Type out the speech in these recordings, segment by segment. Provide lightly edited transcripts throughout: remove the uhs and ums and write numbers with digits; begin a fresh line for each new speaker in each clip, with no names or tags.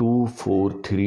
243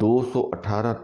218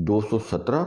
217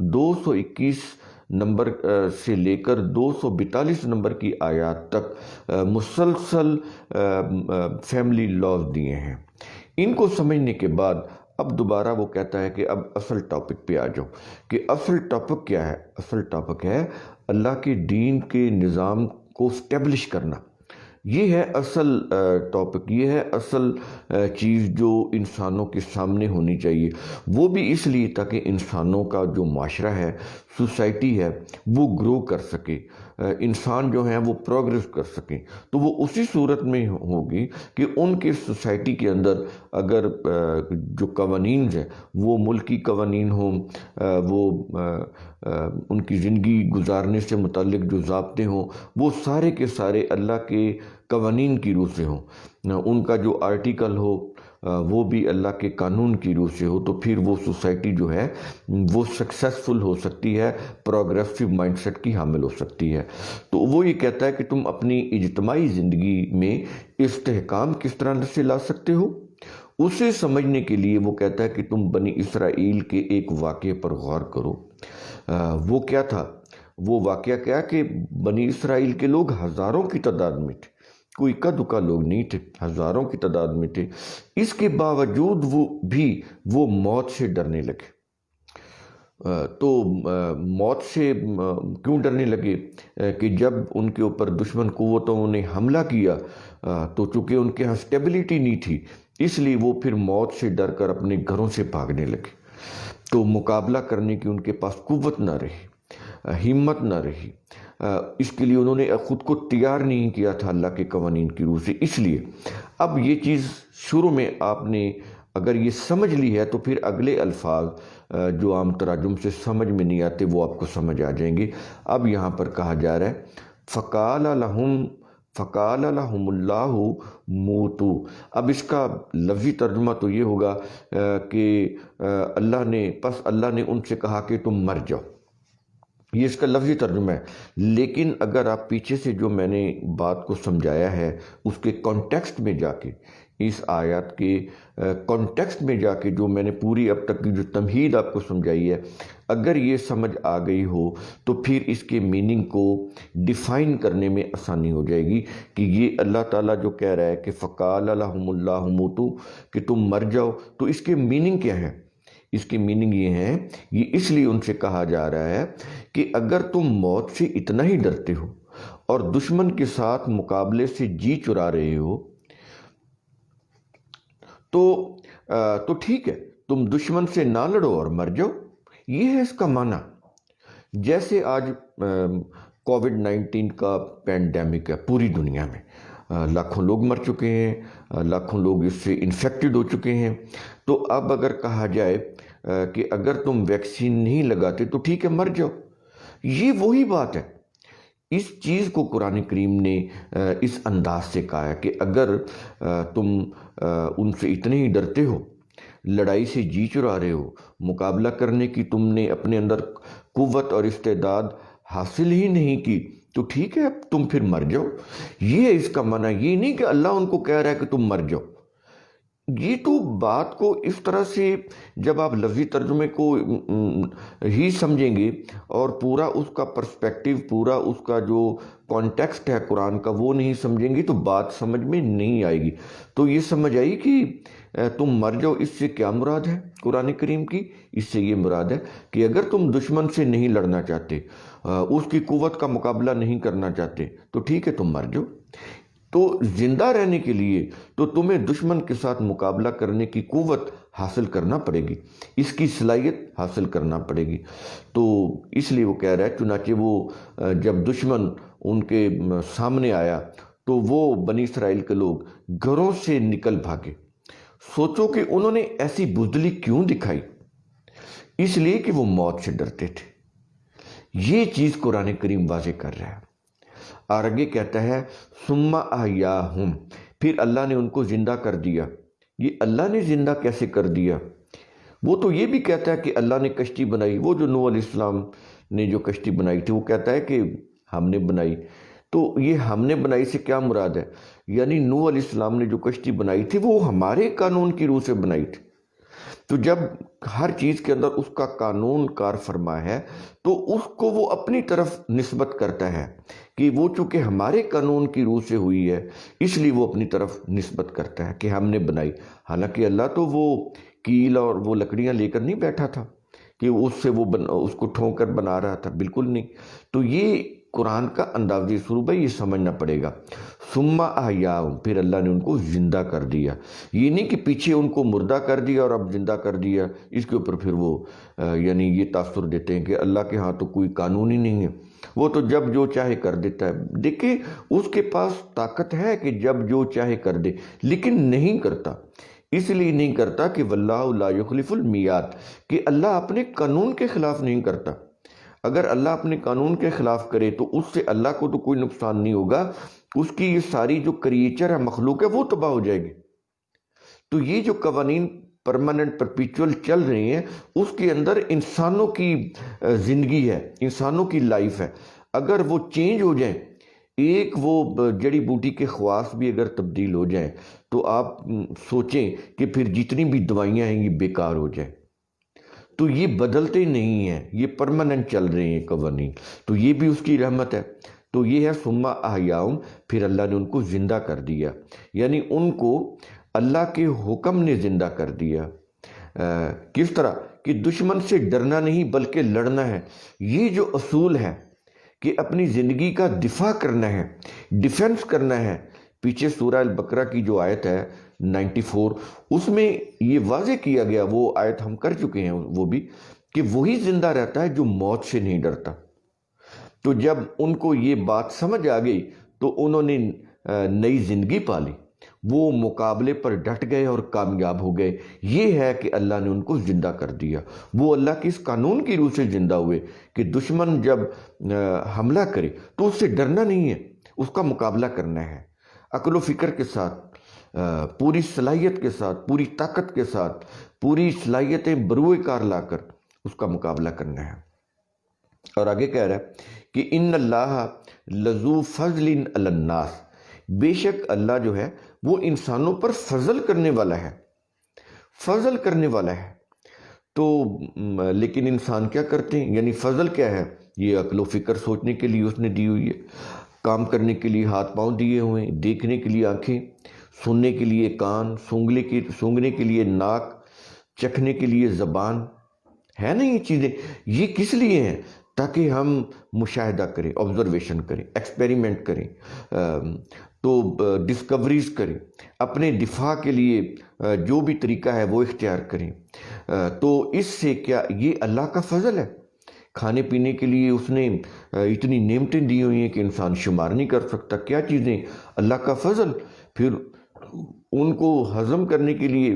221 number سے لے کر 242 نمبر کی آیات تک مسلسل فیملی لاز دیے ہیں۔ ان کو سمجھنے کے بعد اب دوبارہ وہ کہتا ہے کہ اب اصل ٹاپک پہ آ جاؤ، کہ اصل ٹاپک کیا ہے؟ اصل ٹاپک ہے اللہ کے دین کے نظام کو اسٹیبلش کرنا۔ یہ ہے اصل ٹاپک، یہ ہے اصل چیز جو انسانوں کے سامنے ہونی چاہیے، وہ بھی اس لیے تاکہ انسانوں کا جو معاشرہ ہے، سوسائٹی ہے، وہ گرو کر سکے، انسان جو ہیں وہ پروگریس کر سکیں۔ تو وہ اسی صورت میں ہوگی کہ ان کے سوسائٹی کے اندر اگر جو قوانین ہیں وہ ملکی قوانین ہوں، وہ ان کی زندگی گزارنے سے متعلق جو ضابطے ہوں، وہ سارے کے سارے اللہ کے قوانین کی روح سے ہوں، ان کا جو آرٹیکل ہو وہ بھی اللہ کے قانون کی روح سے ہو، تو پھر وہ سوسائٹی جو ہے وہ سکسیسفل ہو سکتی ہے، پروگریسو مائنڈ سیٹ کی حامل ہو سکتی ہے۔ تو وہ یہ کہتا ہے کہ تم اپنی اجتماعی زندگی میں استحکام کس طرح سے لا سکتے ہو، اسے سمجھنے کے لیے وہ کہتا ہے کہ تم بنی اسرائیل کے ایک واقعے پر غور کرو۔ وہ کیا تھا؟ وہ واقعہ کیا کہ بنی اسرائیل کے لوگ ہزاروں کی تعداد میں تھے، کوئی اکا دکا لوگ نہیں تھے، ہزاروں کی تعداد میں تھے۔ اس کے باوجود وہ موت سے ڈرنے لگے۔ تو موت سے کیوں ڈرنے لگے؟ کہ جب ان کے اوپر دشمن قوتوں نے حملہ کیا تو چونکہ ان کے ہاں اسٹیبلٹی نہیں تھی، اس لیے وہ پھر موت سے ڈر کر اپنے گھروں سے بھاگنے لگے۔ تو مقابلہ کرنے کی ان کے پاس قوت نہ رہی، ہمت نہ رہی، اس کے لیے انہوں نے خود کو تیار نہیں کیا تھا اللہ کے قوانین کی روح سے۔ اس لیے اب یہ چیز شروع میں آپ نے اگر یہ سمجھ لی ہے تو پھر اگلے الفاظ جو عام تراجم سے سمجھ میں نہیں آتے وہ آپ کو سمجھ آ جائیں گے۔ اب یہاں پر کہا جا رہا ہے فقال لهم اللہ موتو۔ اب اس کا لفظی ترجمہ تو یہ ہوگا کہ اللہ نے ان سے کہا کہ تم مر جاؤ، یہ اس کا لفظی ترجمہ ہے۔ لیکن اگر آپ پیچھے سے جو میں نے بات کو سمجھایا ہے اس کے کانٹیکسٹ میں جا کے، اس آیات کے کانٹیکسٹ میں جا کے جو میں نے پوری اب تک کی جو تمہید آپ کو سمجھائی ہے، اگر یہ سمجھ آ گئی ہو تو پھر اس کے میننگ کو ڈیفائن کرنے میں آسانی ہو جائے گی کہ یہ اللہ تعالیٰ جو کہہ رہا ہے کہ فقال لهم اللہ موتو، کہ تم مر جاؤ، تو اس کے میننگ کیا ہے؟ اس کی میننگ یہ ہے، یہ اس لیے ان سے کہا جا رہا ہے کہ اگر تم موت سے اتنا ہی ڈرتے ہو اور دشمن کے ساتھ مقابلے سے جی چرا رہے ہو تو ٹھیک ہے، تم دشمن سے نہ لڑو اور مر جاؤ۔ یہ ہے اس کا معنی۔ جیسے آج کووڈ-19 کا پینڈیمک ہے پوری دنیا میں، لاکھوں لوگ مر چکے ہیں، لاکھوں لوگ اس سے انفیکٹڈ ہو چکے ہیں۔ تو اب اگر کہا جائے کہ اگر تم ویکسین نہیں لگاتے تو ٹھیک ہے مر جاؤ، یہ وہی بات ہے۔ اس چیز کو قرآن کریم نے اس انداز سے کہا ہے کہ اگر تم ان سے اتنے ہی ڈرتے ہو، لڑائی سے جی چرا رہے ہو، مقابلہ کرنے کی تم نے اپنے اندر قوت اور استعداد حاصل ہی نہیں کی، تو ٹھیک ہے اب تم پھر مر جاؤ۔ یہ اس کا معنی، یہ نہیں کہ اللہ ان کو کہہ رہا ہے کہ تم مر جاؤ۔ یہ تو بات کو اس طرح سے جب آپ لفظی ترجمے کو ہی سمجھیں گے اور پورا اس کا پرسپیکٹیو، پورا اس کا جو کانٹیکسٹ ہے قرآن کا وہ نہیں سمجھیں گے تو بات سمجھ میں نہیں آئے گی۔ تو یہ سمجھ آئی کہ تم مر جاؤ، اس سے کیا مراد ہے قرآن کریم کی؟ اس سے یہ مراد ہے کہ اگر تم دشمن سے نہیں لڑنا چاہتے، اس کی قوت کا مقابلہ نہیں کرنا چاہتے، تو ٹھیک ہے تم مر جاؤ۔ تو زندہ رہنے کے لیے تو تمہیں دشمن کے ساتھ مقابلہ کرنے کی قوت حاصل کرنا پڑے گی، اس کی صلاحیت حاصل کرنا پڑے گی۔ تو اس لیے وہ کہہ رہا ہے، چنانچہ وہ جب دشمن ان کے سامنے آیا تو وہ بنی اسرائیل کے لوگ گھروں سے نکل بھاگے۔ سوچو کہ انہوں نے ایسی بزدلی کیوں دکھائی؟ اس لیے کہ وہ موت سے ڈرتے تھے۔ یہ چیز قرآن کریم واضح کر رہا ہے۔ اور آگے کہتا ہے ثم احیاہم، پھر اللہ نے ان کو زندہ کر دیا۔ یہ اللہ نے زندہ کیسے کر دیا؟ وہ تو یہ بھی کہتا ہے کہ اللہ نے کشتی بنائی، وہ جو نوح علیہ السلام نے جو کشتی بنائی تھی وہ کہتا ہے کہ ہم نے بنائی۔ تو یہ ہم نے بنائی سے کیا مراد ہے؟ یعنی نوح علیہ السلام نے جو کشتی بنائی تھی وہ ہمارے قانون کی روح سے بنائی تھی۔ تو جب ہر چیز کے اندر اس کا قانون کار فرما ہے تو اس کو وہ اپنی طرف نسبت کرتا ہے کہ وہ چونکہ ہمارے قانون کی روح سے ہوئی ہے اس لیے وہ اپنی طرف نسبت کرتا ہے کہ ہم نے بنائی. حالانکہ اللہ تو وہ کیل اور وہ لکڑیاں لے کر نہیں بیٹھا تھا کہ اس سے وہ اس کو ٹھونک کر بنا رہا تھا، بالکل نہیں. تو یہ قرآن کا انداز سلوک ہے، یہ سمجھنا پڑے گا. ثم احیاہم، پھر اللہ نے ان کو زندہ کر دیا. یہ نہیں کہ پیچھے ان کو مردہ کر دیا اور اب زندہ کر دیا. اس کے اوپر پھر وہ یعنی یہ تاثر دیتے ہیں کہ اللہ کے ہاں تو کوئی قانون ہی نہیں ہے، وہ تو جب جو چاہے کر دیتا ہے. دیکھیں اس کے پاس طاقت ہے کہ جب جو چاہے کر دے، لیکن نہیں کرتا. اس لیے نہیں کرتا کہ واللہ لا یخلف المیعاد، کہ اللہ اپنے قانون کے خلاف نہیں کرتا. اگر اللہ اپنے قانون کے خلاف کرے تو اس سے اللہ کو تو کوئی نقصان نہیں ہوگا، اس کی یہ ساری جو کریچر ہے، مخلوق ہے، وہ تباہ ہو جائے گی. تو یہ جو قوانین پرماننٹ پرپیچول چل رہی ہیں اس کے اندر انسانوں کی زندگی ہے، انسانوں کی لائف ہے. اگر وہ چینج ہو جائیں، ایک وہ جڑی بوٹی کے خواص بھی اگر تبدیل ہو جائیں تو آپ سوچیں کہ پھر جتنی بھی دوائیاں ہیں یہ بیکار ہو جائیں. تو یہ بدلتے نہیں ہیں، یہ پرماننٹ چل رہے ہیں قوانین. تو یہ بھی اس کی رحمت ہے. تو یہ ہے ثم احیاہم، پھر اللہ نے ان کو زندہ کر دیا، یعنی ان کو اللہ کے حکم نے زندہ کر دیا. کس طرح کہ دشمن سے ڈرنا نہیں بلکہ لڑنا ہے. یہ جو اصول ہے کہ اپنی زندگی کا دفاع کرنا ہے، ڈیفنس کرنا ہے. پیچھے سورہ البقرہ کی جو آیت ہے 94، اس میں یہ واضح کیا گیا، وہ آیت ہم کر چکے ہیں وہ بھی، کہ وہی زندہ رہتا ہے جو موت سے نہیں ڈرتا. تو جب ان کو یہ بات سمجھ آ گئی تو انہوں نے نئی زندگی پالی، وہ مقابلے پر ڈٹ گئے اور کامیاب ہو گئے. یہ ہے کہ اللہ نے ان کو زندہ کر دیا. وہ اللہ کی اس قانون کی روح سے زندہ ہوئے کہ دشمن جب حملہ کرے تو اس سے ڈرنا نہیں ہے، اس کا مقابلہ کرنا ہے عقل و فکر کے ساتھ، پوری صلاحیت کے ساتھ، پوری طاقت کے ساتھ، پوری صلاحیتیں بروئے کار لا کر اس کا مقابلہ کرنا ہے. اور آگے کہہ رہا ہے کہ ان اللہ لذو فضل علی الناس، بے شک اللہ جو ہے وہ انسانوں پر فضل کرنے والا ہے، فضل کرنے والا ہے. تو لیکن انسان کیا کرتے ہیں؟ یعنی فضل کیا ہے؟ یہ عقل و فکر سوچنے کے لیے اس نے دی ہوئی ہے، کام کرنے کے لیے ہاتھ پاؤں دیے ہوئے ہیں، دیکھنے کے لیے آنکھیں، سننے کے لیے کان، سونگھنے کے لیے ناک، چکھنے کے لیے زبان ہے نا. یہ چیزیں یہ کس لیے ہیں؟ تاکہ ہم مشاہدہ کریں، آبزرویشن کریں، ایکسپیریمنٹ کریں، تو ڈسکوریز کریں، اپنے دفاع کے لیے جو بھی طریقہ ہے وہ اختیار کریں. تو اس سے کیا یہ اللہ کا فضل ہے. کھانے پینے کے لیے اس نے اتنی نعمتیں دی ہوئی ہیں کہ انسان شمار نہیں کر سکتا. کیا چیزیں؟ اللہ کا فضل. پھر ان کو ہضم کرنے کے لیے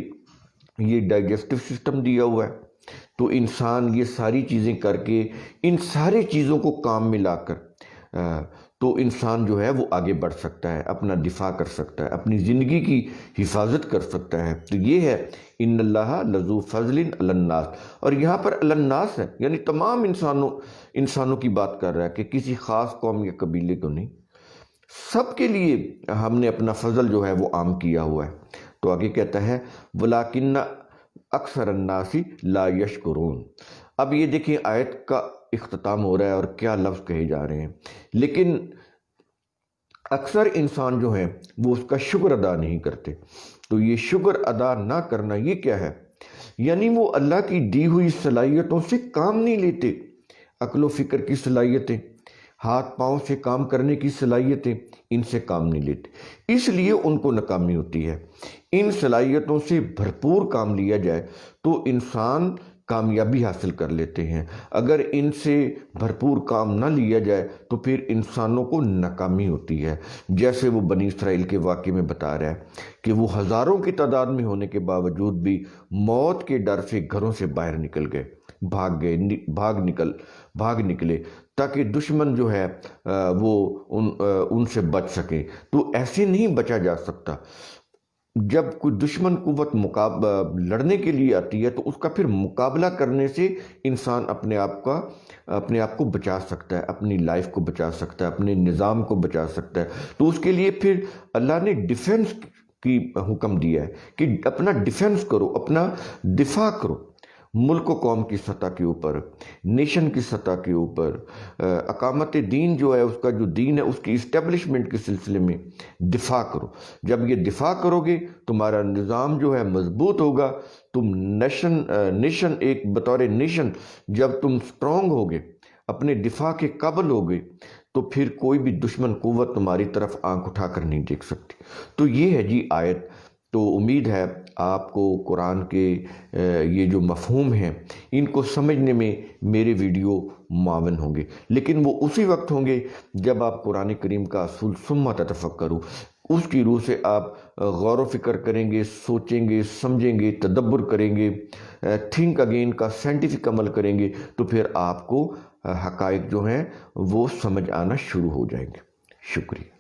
یہ ڈائجسٹو سسٹم دیا ہوا ہے. تو انسان یہ ساری چیزیں کر کے ان سارے چیزوں کو کام میں لا کر تو انسان جو ہے وہ آگے بڑھ سکتا ہے، اپنا دفاع کر سکتا ہے، اپنی زندگی کی حفاظت کر سکتا ہے. تو یہ ہے ان اللہ لذو فضل علی الناس. اور یہاں پر علی الناس ہے، یعنی تمام انسانوں کی بات کر رہا ہے کہ کسی خاص قوم یا قبیلے کو نہیں، سب کے لیے ہم نے اپنا فضل جو ہے وہ عام کیا ہوا ہے. تو آگے کہتا ہے وَلَٰكِنَّ اکثر الناس لا یشکرون. اب یہ دیکھیں آیت کا اختتام ہو رہا ہے اور کیا لفظ کہے جا رہے ہیں. لیکن اکثر انسان جو ہیں وہ اس کا شکر ادا نہیں کرتے. تو یہ شکر ادا نہ کرنا یہ کیا ہے؟ یعنی وہ اللہ کی دی ہوئی صلاحیتوں سے کام نہیں لیتے. عقل و فکر کی صلاحیتیں، ہاتھ پاؤں سے کام کرنے کی صلاحیتیں، ان سے کام نہیں لیتے، اس لیے ان کو ناکامی ہوتی ہے. ان صلاحیتوں سے بھرپور کام لیا جائے تو انسان کامیابی حاصل کر لیتے ہیں. اگر ان سے بھرپور کام نہ لیا جائے تو پھر انسانوں کو ناکامی ہوتی ہے. جیسے وہ بنی اسرائیل کے واقعے میں بتا رہا ہے کہ وہ ہزاروں کی تعداد میں ہونے کے باوجود بھی موت کے ڈر سے گھروں سے باہر نکل گئے، بھاگ نکلے تاکہ دشمن جو ہے وہ ان سے بچ سکے. تو ایسے نہیں بچا جا سکتا. جب کوئی دشمن قوت لڑنے کے لیے آتی ہے تو اس کا پھر مقابلہ کرنے سے انسان اپنے آپ کو بچا سکتا ہے، اپنی لائف کو بچا سکتا ہے، اپنے نظام کو بچا سکتا ہے. تو اس کے لیے پھر اللہ نے ڈیفنس کی حکم دیا ہے کہ اپنا ڈیفنس کرو، اپنا دفاع کرو، ملک و قوم کی سطح کے اوپر، نیشن کی سطح کے اوپر، اقامت دین جو ہے، اس کا جو دین ہے اس کی اسٹیبلشمنٹ کے سلسلے میں دفاع کرو۔ جب یہ دفاع کرو گے تمہارا نظام جو ہے مضبوط ہوگا، تم نیشن ایک بطور نیشن جب تم سٹرونگ ہوگے، اپنے دفاع کے قابل ہوگے، تو پھر کوئی بھی دشمن قوت تمہاری طرف آنکھ اٹھا کر نہیں دیکھ سکتی۔ تو یہ ہے جی آیت۔ تو امید ہے آپ کو قرآن کے یہ جو مفہوم ہیں ان کو سمجھنے میں میرے ویڈیو معاون ہوں گے، لیکن وہ اسی وقت ہوں گے جب آپ قرآن کریم کا اصول ثم تتفکروا، اس کی روح سے آپ غور و فکر کریں گے، سوچیں گے، سمجھیں گے، تدبر کریں گے، تھنک اگین کا سائنٹیفک عمل کریں گے، تو پھر آپ کو حقائق جو ہیں وہ سمجھ آنا شروع ہو جائیں گے۔ شکریہ۔